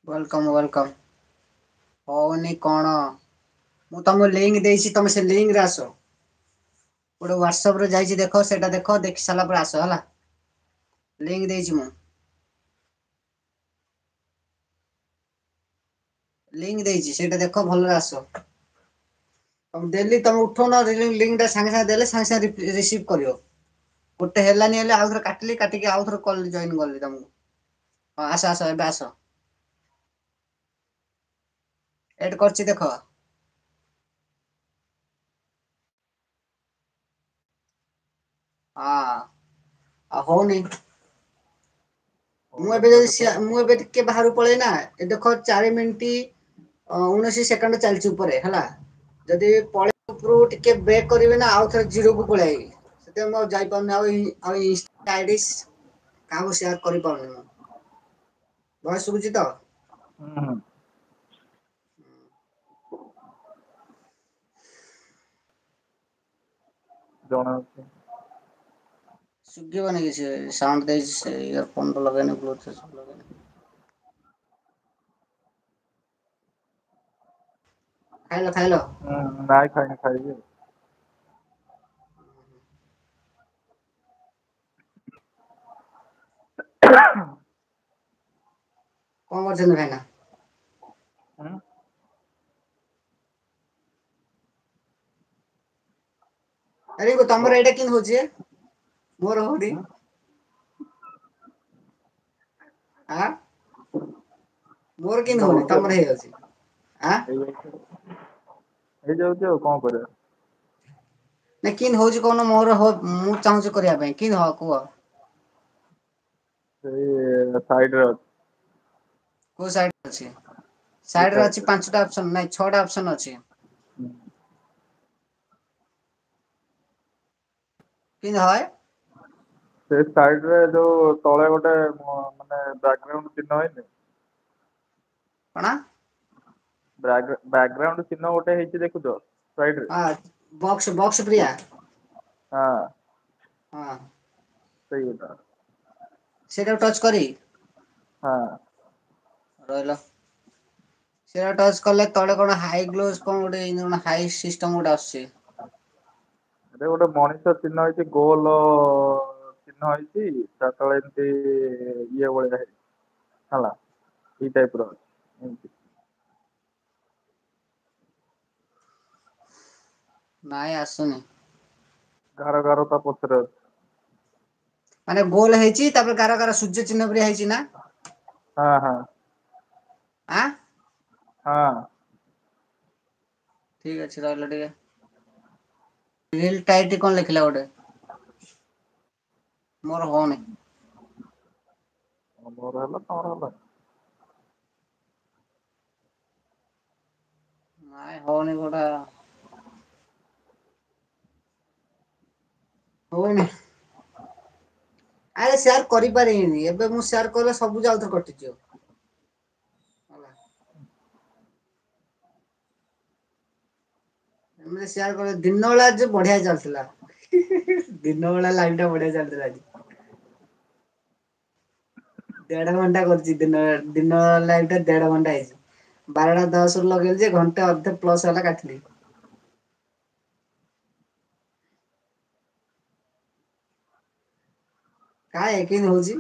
Welcome welcome. ହଉନି କଣ? ମୁଁ ତମକୁ ଲିଙ୍କ ଦେଇଛି ତମେ ସେ ଲିଙ୍କରେ ଆସ। ଗୋଟେ ହ୍ୱାଟ୍ସଆପ ରେ ଯାଇଛି ଦେଖ ସେଇଟା ଦେଖ ଦେଖି ସାରିଲା ପରେ ଆସ ହେଲା। ଲିଙ୍କ ଦେଇଛି ମୁଁ। ଲିଙ୍କ ଦେଇଛି ସେଇଟା ଦେଖ ଭଲରେ ଆସ। ତମେ ଡେଲି ତମେ ଉଠଉନ ଲିଙ୍କ ଟା ସାଙ୍ଗେ ସାଙ୍ଗେ ଦେଲେ ସାଙ୍ଗେ ସାଙ୍ଗେ ରିସିଭ୍ କରିବ। ଗୋଟେ ହେଲାନି ହେଲେ ଆଉ ଥରେ କାଟିଲି କାଟିକି ଆଉ ଥରେ କଲ ଜଏନ୍ କଲି ତମକୁ। ହଁ ଆସ ଆସ ଏବେ ଆସ। ଏଡ୍ କରିଛି ଦେଖ। ହଁ ଆଉ ହଉନି। ମୁଁ ଏବେ ହଉନଥିଲା ଯଦି ସେତେବେଳେ ମୁଁ ଏବେ ଟିକେ ବାହାରୁ ପଳେଇ ନା ଏ ଦେଖ 4 ମିନିଟ୍ 19 ସେକେଣ୍ଡ ଚାଲିଛି ଉପରେ ହେଲା। ଯଦି ପଳେଇ ଉପରୁ ଟିକେ ବ୍ରେକ୍ କରିବେ ନା ଆଉ ଥରେ ଜିରୋ କୁ ପଳେଇ ଆଇବି। ସେଥିପାଇଁ ମୁଁ ଆଉ ଯାଇପାରୁନି ଆଉ ଇନଷ୍ଟା ଆଇଡି କାହାକୁ ସେୟାର କରିପାରୁନି ମୁଁ। ଭଏସ ଶୁଭୁଚି ତ? ହୁଁ ହୁଁ। ଜଣାଅଛି। ଶୁଭିବନି କିଛି ସାଉଣ୍ଡ ଦେଇଛି ସେ ଇୟର ଫୋନ ଲଗେଇନି ବ୍ଲୁଟୁଥ ଲଗେଇନି। ଖାଇଲ ଖାଇଲ? ହୁଁ ନାଇଁ ଖାଇନି ଖାଇବି। କଣ କରୁଛନ୍ତି ଭାଇନା? ହୁଁ ଆରେ ତମର ଏଇଟା କେମିତି ହଉଛି ମୋର ହଉନି। ହୁଁ ଆଁ ମୋର କେମିତି ହଉନି ତମର ହେଇଯାଉଛି ଆଁ। ହେଇଯାଉଛି ଆଉ କଣ କରିବା। ନାଇଁ କିନ୍ତି ହଉଛି କହୁନ ମୋର ମୁଁ ଚାହୁଁଛି କରିବା ପାଇଁ କିନ୍ତି ହବ କୁହ? ସେଇ ସାଇଡରେ ଅଛି। କୋଉ ସାଇଡ ଅଛି ଏଇ ସାଇଡରେ ଅଛି ସାଇଡରେ। ପାଞ୍ଚଟା ଅପସନ ନାଇଁ ଛଅଟା ଅପସନ ଅଛି। ହୁଁ। କିନ୍ତି ହଏ? ସେ ସାଇଡ ରେ ଯୋଉ ତଳେ ଗୋଟେ ମାନେ ବ୍ୟାକଗ୍ରାଉଣ୍ଡ ଚିହ୍ନ ହେଇନି। କଣ? ବ୍ୟାକଗ୍ରାଉଣ୍ଡ ଚିହ୍ନ ଗୋଟେ ହେଇଛି ଦେଖୁଛ। ସାଇଡରେ ହଁ ବକ୍ସ ପ୍ରିୟା। ହଁ। ହଁ। ସେଇଗୋଟା। ସେଇଟାକୁ ଟଚ୍ କରି ହଁ। ରହିଲ। ସେଟା ଟଚ୍ କଲେ ତଳେ କଣ ହାଇ ଗ୍ଲୋଜ କଣ ଗୋଟେ କଣ ହାଇ ସିଷ୍ଟମ ଗୋଟେ ଆସୁଛି। ଆରେ ଗୋଟେ ମଣିଷ ଚିହ୍ନ ହେଇଛି ଗୋଲ ଚିହ୍ନ ହେଇଛି ତା ତଳେ ଏମିତି ଇଏ ଭଳିଆ ହେଇଛି। ହେଲା ଏଇ ଟାଇପର ଏମିତି। ନାଇଁ ଆସୁନି। ଗାର ଗାର ତା ପଛରେ ଅଛି। ମାନେ ଗୋଲ ହେଇଛି ତାପରେ ଗାର ଗାର ସୂର୍ଯ୍ୟ ଚିହ୍ନ ପରିଆ ହେଇଛି ନା। ହଁ ହଁ। ଆଁ। ହଁ। ଠିକ୍ ଅଛି ରହିଲ ଟିକେ ରିଲ୍ ଟାଇଟ କଣ ଲେଖିଲା ଗୋଟେ ମୋର ହଉନି। ମୋର ହେଲା ତମର ହେଲାନି। ନାଇଁ ହଉନି ଗୋଟା ହଉନି। ଆରେ ସେୟାର କରିପାରିବିନି ଏବେ ମୁଁ ସେୟାର କଲେ ସବୁ ଆଉଥରେ କଟିଯିବ। ହେଲା। ଏମିତି ସେୟାର କଲେ ଦିନ ବେଳା ଯେ ବଢିଆ ଚାଲିଥିଲା। ଦିନ ବେଳା ଲାଇଭ ଟା ବଢିଆ ଚାଲିଥିଲା ଆଜି। 1.5 ଘଣ୍ଟା କରିଛି ଦିନ ଲାଇଫ ଟା 1.5 ଘଣ୍ଟା ହେଇଛି। 12:10 ରୁ ଲଗେଇଲି ଯେ ଘଣ୍ଟେ ଅଧେ ପ୍ଲସ ହେଲା କାଟିଲି। କାଇଁ କେମିତି ହଉଛି?